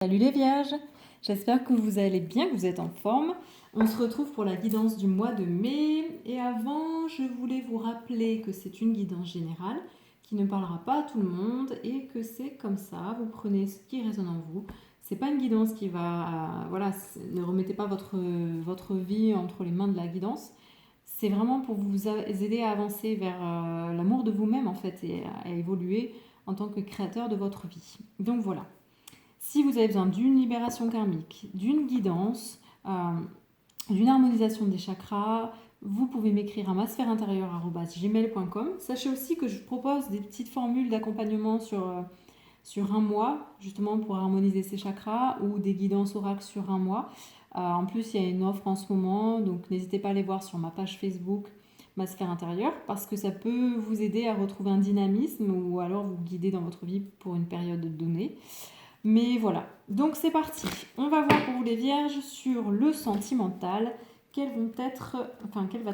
Salut les vierges, j'espère que vous allez bien, que vous êtes en forme. On se retrouve pour la guidance du mois de mai. Et avant, je voulais vous rappeler que c'est une guidance générale qui ne parlera pas à tout le monde et que c'est comme ça, vous prenez ce qui résonne en vous. C'est pas une guidance qui va... voilà, ne remettez pas votre vie entre les mains de la guidance. C'est vraiment pour vous aider à avancer vers l'amour de vous-même en fait et à évoluer en tant que créateur de votre vie. Donc voilà. Si vous avez besoin d'une libération karmique, d'une guidance, d'une harmonisation des chakras, vous pouvez m'écrire à masphèreintérieure@gmail.com. Sachez aussi que je propose des petites formules d'accompagnement sur un mois, justement pour harmoniser ces chakras, ou des guidances oracles sur un mois. En plus, il y a une offre en ce moment, donc n'hésitez pas à aller voir sur ma page Facebook Ma sphère intérieure, parce que ça peut vous aider à retrouver un dynamisme ou alors vous guider dans votre vie pour une période donnée. Mais voilà, donc c'est parti. On va voir pour vous les vierges sur le sentimental, quel va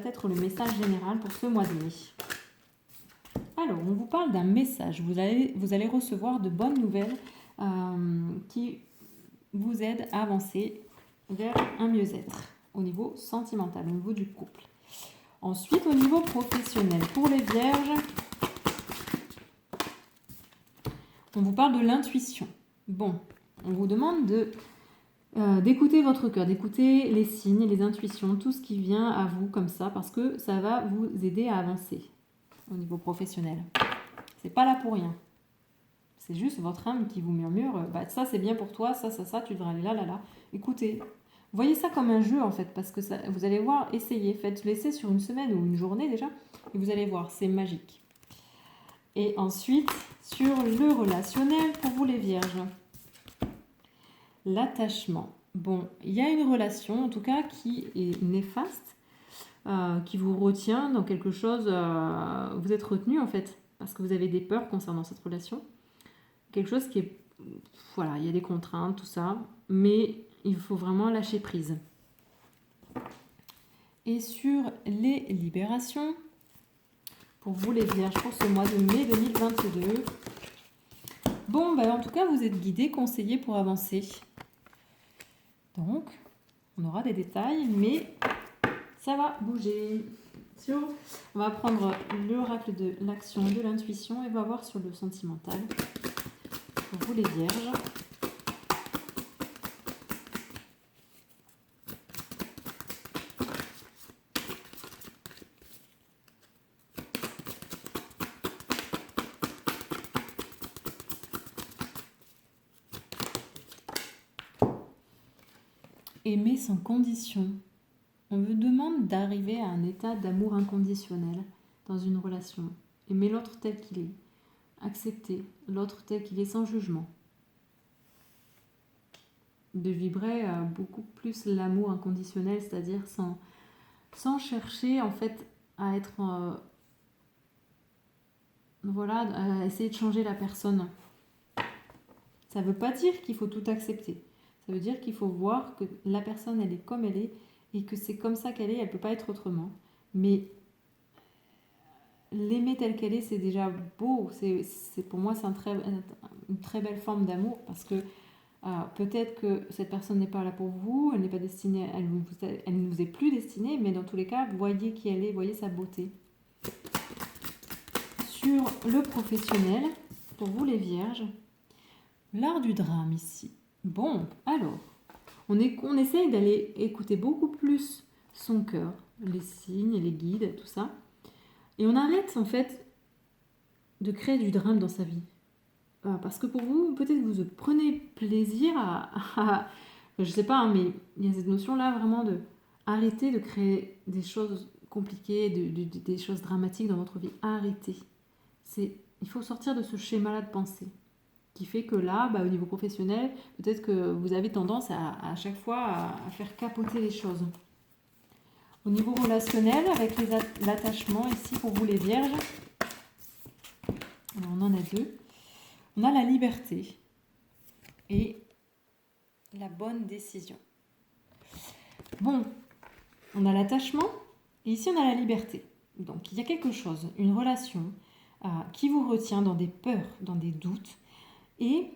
être le message général pour ce mois de mai. Alors, on vous parle d'un message. Vous allez recevoir de bonnes nouvelles qui vous aident à avancer vers un mieux-être au niveau sentimental, au niveau du couple. Ensuite, au niveau professionnel, pour les vierges, on vous parle de l'intuition. Bon, on vous demande d'écouter votre cœur, d'écouter les signes, les intuitions, tout ce qui vient à vous comme ça, parce que ça va vous aider à avancer au niveau professionnel. C'est pas là pour rien. C'est juste votre âme qui vous murmure, ça c'est bien pour toi, ça, tu devrais aller là. Écoutez, voyez ça comme un jeu en fait, parce que ça, vous allez voir, essayez, faites l'essai sur une semaine ou une journée déjà, et vous allez voir, c'est magique. Et ensuite, sur le relationnel, pour vous les vierges, l'attachement. Bon, il y a une relation, en tout cas, qui est néfaste, qui vous retient dans quelque chose, vous êtes retenu en fait, parce que vous avez des peurs concernant cette relation. Quelque chose qui est, voilà, il y a des contraintes, tout ça, mais il faut vraiment lâcher prise. Et sur les libérations, pour vous les vierges, pour ce mois de mai 2022, bon, en tout cas, vous êtes guidés, conseillés pour avancer. Donc, on aura des détails, mais ça va bouger. On va prendre l'oracle de l'action, de l'intuition, et on va voir sur le sentimental. Pour vous les vierges. Aimer sans condition. On vous demande d'arriver à un état d'amour inconditionnel dans une relation. Aimer l'autre tel qu'il est. Accepter l'autre tel qu'il est sans jugement. De vibrer beaucoup plus l'amour inconditionnel, c'est-à-dire sans chercher en fait à être... à essayer de changer la personne. Ça ne veut pas dire qu'il faut tout accepter. Ça veut dire qu'il faut voir que la personne, elle est comme elle est et que c'est comme ça qu'elle est, elle ne peut pas être autrement. Mais l'aimer telle qu'elle est, c'est déjà beau. Pour moi, c'est une très belle forme d'amour parce que peut-être que cette personne n'est pas là pour vous, elle n'est pas destinée, elle ne vous est plus destinée, mais dans tous les cas, voyez qui elle est, voyez sa beauté. Sur le professionnel, pour vous les vierges, l'art du drame ici. Bon, alors, on essaye d'aller écouter beaucoup plus son cœur, les signes, les guides, tout ça. Et on arrête en fait de créer du drame dans sa vie. Parce que pour vous, peut-être que vous prenez plaisir à je sais pas, mais il y a cette notion-là vraiment de arrêter de créer des choses compliquées, des choses dramatiques dans votre vie. Arrêtez. Il faut sortir de ce schéma-là de pensée qui fait que là, au niveau professionnel, peut-être que vous avez tendance à chaque fois à faire capoter les choses. Au niveau relationnel, avec l'attachement, ici pour vous les vierges, alors on en a deux. On a la liberté et la bonne décision. Bon, on a l'attachement et ici on a la liberté. Donc il y a quelque chose, une relation qui vous retient dans des peurs, dans des doutes. Et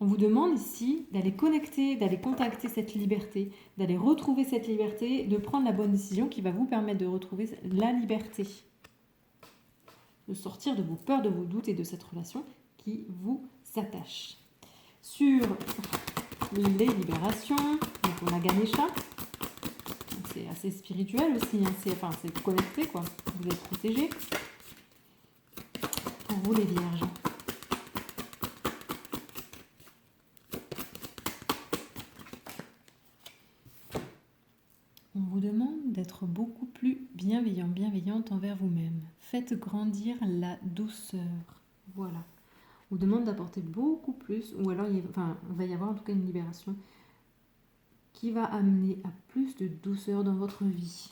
On vous demande ici d'aller connecter, d'aller contacter cette liberté, d'aller retrouver cette liberté, de prendre la bonne décision qui va vous permettre de retrouver la liberté. De sortir de vos peurs, de vos doutes et de cette relation qui vous attache. Sur les libérations, donc on a Ganesha. C'est assez spirituel aussi, hein. C'est connecté, quoi. Vous êtes protégés. Pour vous les vierges. On vous demande d'être beaucoup plus bienveillante envers vous-même. Faites grandir la douceur. Voilà. On vous demande d'apporter beaucoup plus, ou alors il va y avoir en tout cas une libération qui va amener à plus de douceur dans votre vie.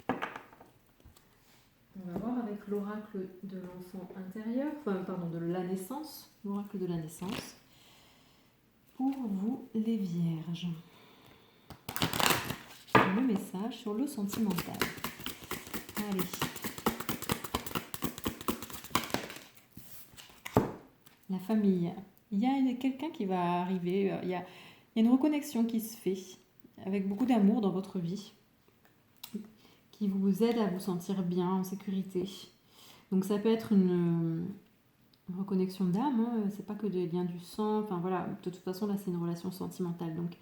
On va voir avec l'oracle de l'enfant intérieur, de la naissance, l'oracle de la naissance, pour vous les vierges. Le message sur le sentimental. Allez. La famille. Il y a quelqu'un qui va arriver, il y a une reconnexion qui se fait avec beaucoup d'amour dans votre vie, qui vous aide à vous sentir bien, en sécurité. Donc ça peut être une reconnexion d'âme, hein. C'est pas que des liens du sang, de toute façon là c'est une relation sentimentale. Donc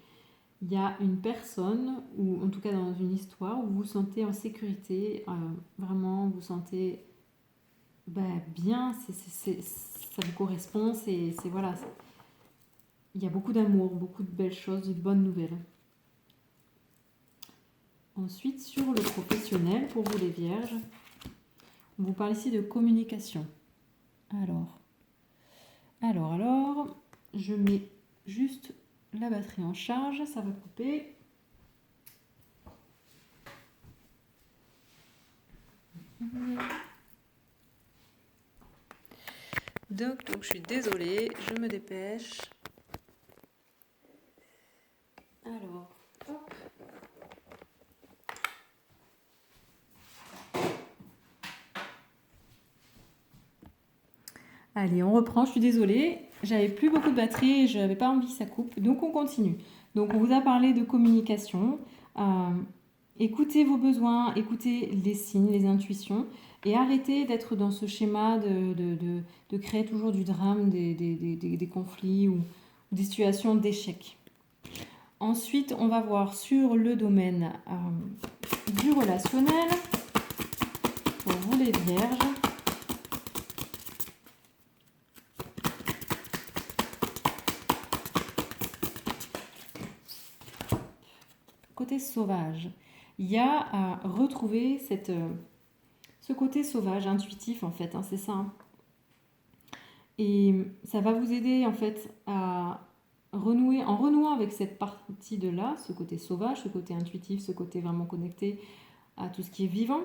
il y a une personne, ou en tout cas dans une histoire, où vous vous sentez en sécurité, vraiment vous sentez bien, ça vous correspond, voilà. Il y a beaucoup d'amour, beaucoup de belles choses, de bonnes nouvelles. Ensuite, sur le professionnel, pour vous les vierges, on vous parle ici de communication. Alors, je mets juste la batterie en charge, ça va couper. Donc je suis désolée, je me dépêche. Alors, hop. Allez, on reprend, je suis désolée. J'avais plus beaucoup de batterie et je n'avais pas envie que ça coupe. Donc on continue. Donc on vous a parlé de communication. Écoutez vos besoins, écoutez les signes, les intuitions. Et arrêtez d'être dans ce schéma de créer toujours du drame, des conflits ou des situations d'échec. Ensuite, on va voir sur le domaine du relationnel, pour vous les vierges. Côté sauvage, il y a à retrouver ce côté sauvage, intuitif en fait, hein, c'est ça. Hein. Et ça va vous aider en fait à renouant avec cette partie de là, ce côté sauvage, ce côté intuitif, ce côté vraiment connecté à tout ce qui est vivant.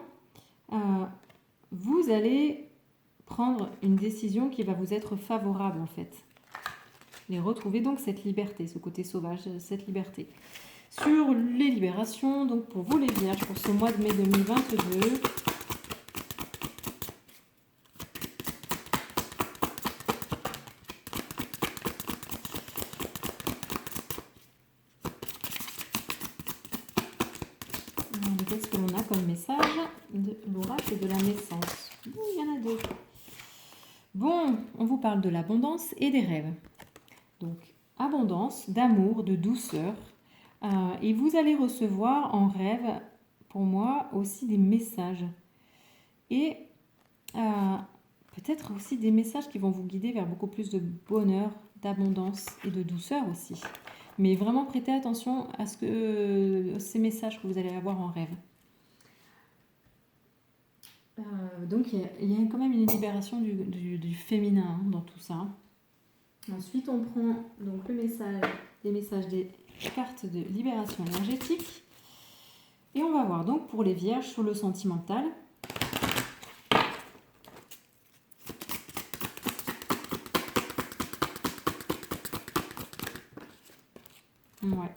Vous allez prendre une décision qui va vous être favorable en fait. Et retrouver donc cette liberté, ce côté sauvage, cette liberté. Sur les libérations, donc pour vous les vierges, pour ce mois de mai 2022, qu'est-ce que l'on a comme message de l'oracle de la naissance? Il y en a deux. Bon, on vous parle de l'abondance et des rêves. Donc, abondance, d'amour, de douceur. Et vous allez recevoir en rêve, pour moi, aussi des messages. Et peut-être aussi des messages qui vont vous guider vers beaucoup plus de bonheur, d'abondance et de douceur aussi. Mais vraiment prêtez attention à ces messages que vous allez avoir en rêve. Donc il y a quand même une libération du féminin dans tout ça. Ensuite, on prend donc les messages des cartes de libération énergétique. Et on va voir donc pour les vierges sur le sentimental. Ouais.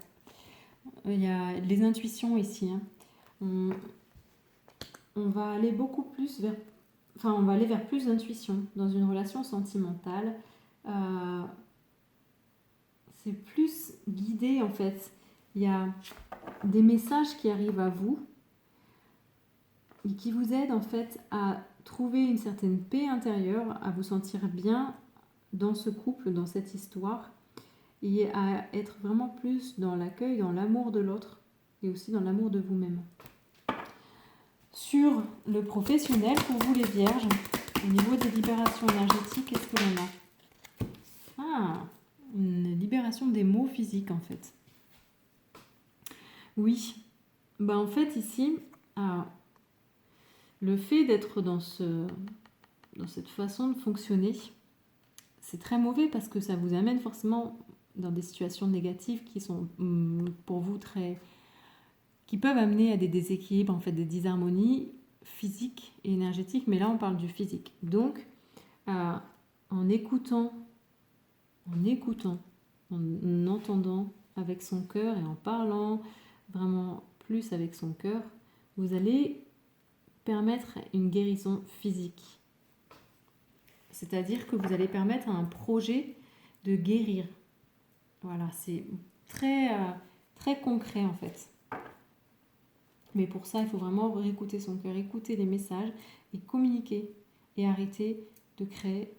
Il y a les intuitions ici. Hein. On va aller beaucoup plus vers... on va aller vers plus d'intuition dans une relation sentimentale. c'est plus guidé en fait. Il y a des messages qui arrivent à vous et qui vous aident en fait à trouver une certaine paix intérieure, à vous sentir bien dans ce couple, dans cette histoire, et à être vraiment plus dans l'accueil, dans l'amour de l'autre et aussi dans l'amour de vous-même. Sur le professionnel, pour vous les vierges, au niveau des libérations énergétiques, qu'est-ce que l'on a? Ah, une libération des maux physiques en fait. Oui, en fait ici, le fait d'être dans cette façon de fonctionner, c'est très mauvais parce que ça vous amène forcément dans des situations négatives qui sont pour vous qui peuvent amener à des déséquilibres, en fait des disharmonies physiques et énergétiques, mais là on parle du physique. Donc en écoutant, en entendant avec son cœur et en parlant vraiment plus avec son cœur, vous allez permettre une guérison physique. C'est-à-dire que vous allez permettre à un projet de guérir. Voilà, c'est très, très concret en fait. Mais pour ça, il faut vraiment réécouter son cœur, écouter les messages et communiquer et arrêter de créer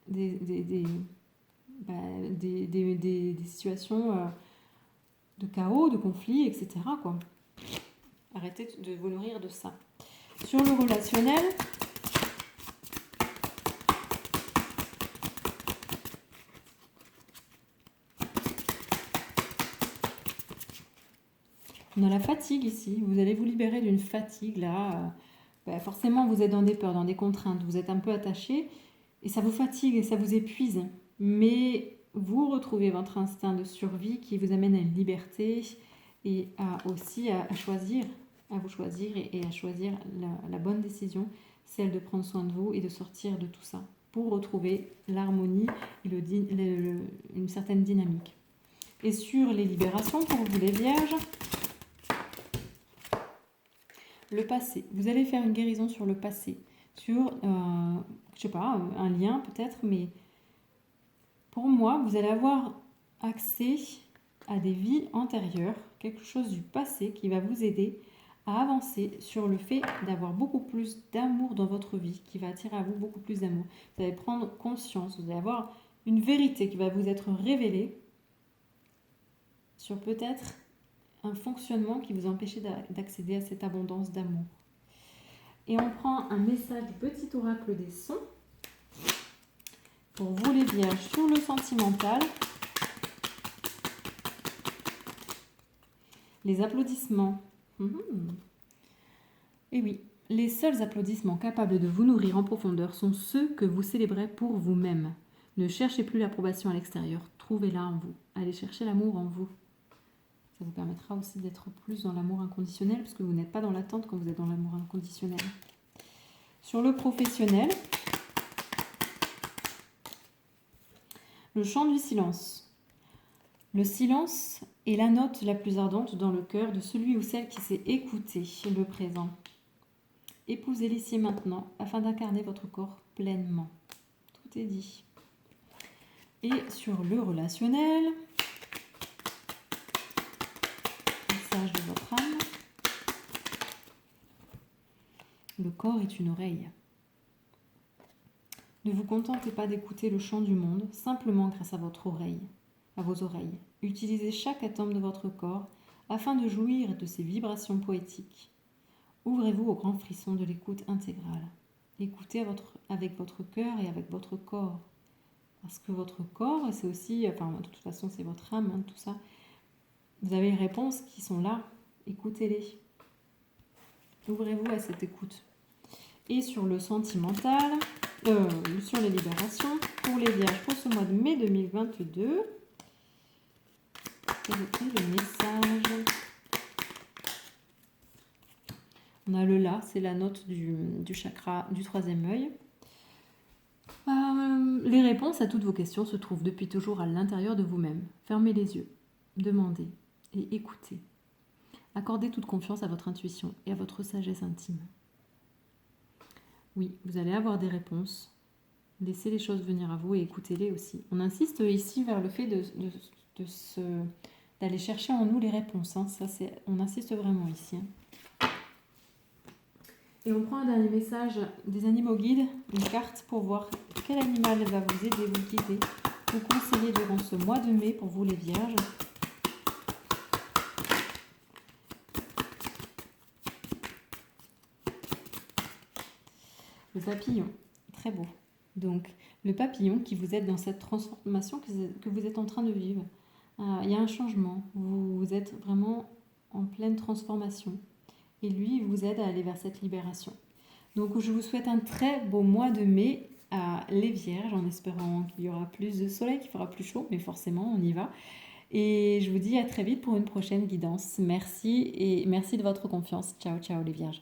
des situations de chaos, de conflits, etc. quoi. Arrêtez de vous nourrir de ça. Sur le relationnel, on a la fatigue ici. Vous allez vous libérer d'une fatigue là. Forcément, vous êtes dans des peurs, dans des contraintes. Vous êtes un peu attaché et ça vous fatigue et ça vous épuise. Mais vous retrouvez votre instinct de survie qui vous amène à une liberté et aussi à choisir, à vous choisir et à choisir la bonne décision, celle de prendre soin de vous et de sortir de tout ça pour retrouver l'harmonie et une certaine dynamique. Et sur les libérations, pour vous les vierges, le passé. Vous allez faire une guérison sur le passé, sur, je sais pas, un lien peut-être, mais pour moi, vous allez avoir accès à des vies antérieures, quelque chose du passé qui va vous aider à avancer sur le fait d'avoir beaucoup plus d'amour dans votre vie, qui va attirer à vous beaucoup plus d'amour. Vous allez prendre conscience, vous allez avoir une vérité qui va vous être révélée sur peut-être un fonctionnement qui vous empêchait d'accéder à cette abondance d'amour. Et on prend un message du petit oracle des sons pour vous les vierges sur le sentimental. Les applaudissements. Et oui, les seuls applaudissements capables de vous nourrir en profondeur sont ceux que vous célébrez pour vous-même. Ne cherchez plus l'approbation à l'extérieur, trouvez-la en vous. Allez chercher l'amour en vous. Ça vous permettra aussi d'être plus dans l'amour inconditionnel, parce que vous n'êtes pas dans l'attente quand vous êtes dans l'amour inconditionnel. Sur le professionnel, le chant du silence. Le silence est la note la plus ardente dans le cœur de celui ou celle qui sait écouter le présent. Épousez l'ici et maintenant afin d'incarner votre corps pleinement. Tout est dit. Et sur le relationnel, message de votre âme. Le corps est une oreille. Ne vous contentez pas d'écouter le chant du monde simplement grâce à votre oreille, à vos oreilles. Utilisez chaque atome de votre corps afin de jouir de ces vibrations poétiques. Ouvrez-vous au grand frisson de l'écoute intégrale. Écoutez avec votre cœur et avec votre corps. Parce que votre corps, c'est aussi, de toute façon c'est votre âme, tout ça. Vous avez les réponses qui sont là. Écoutez-les. Ouvrez-vous à cette écoute. Et sur le sentimental, sur les libérations, pour les vierges, pour ce mois de mai 2022, quel était le message? On a le là, c'est la note du chakra du troisième œil. Les réponses à toutes vos questions se trouvent depuis toujours à l'intérieur de vous-même. Fermez les yeux, demandez et écoutez. Accordez toute confiance à votre intuition et à votre sagesse intime. Oui, vous allez avoir des réponses. Laissez les choses venir à vous et écoutez-les aussi. On insiste ici vers le fait d'aller chercher en nous les réponses. Hein. Ça, on insiste vraiment ici. Hein. Et on prend un dernier message des animaux guides, une carte pour voir quel animal va vous aider, vous guider, vous conseiller durant ce mois de mai pour vous les vierges. Le papillon, très beau. Donc, le papillon qui vous aide dans cette transformation que vous êtes en train de vivre. Il y a un changement, vous êtes vraiment en pleine transformation. Et lui, il vous aide à aller vers cette libération. Donc, je vous souhaite un très beau mois de mai à les Vierges, en espérant qu'il y aura plus de soleil, qu'il fera plus chaud, mais forcément, on y va. Et je vous dis à très vite pour une prochaine guidance. Merci et merci de votre confiance. Ciao, ciao les Vierges.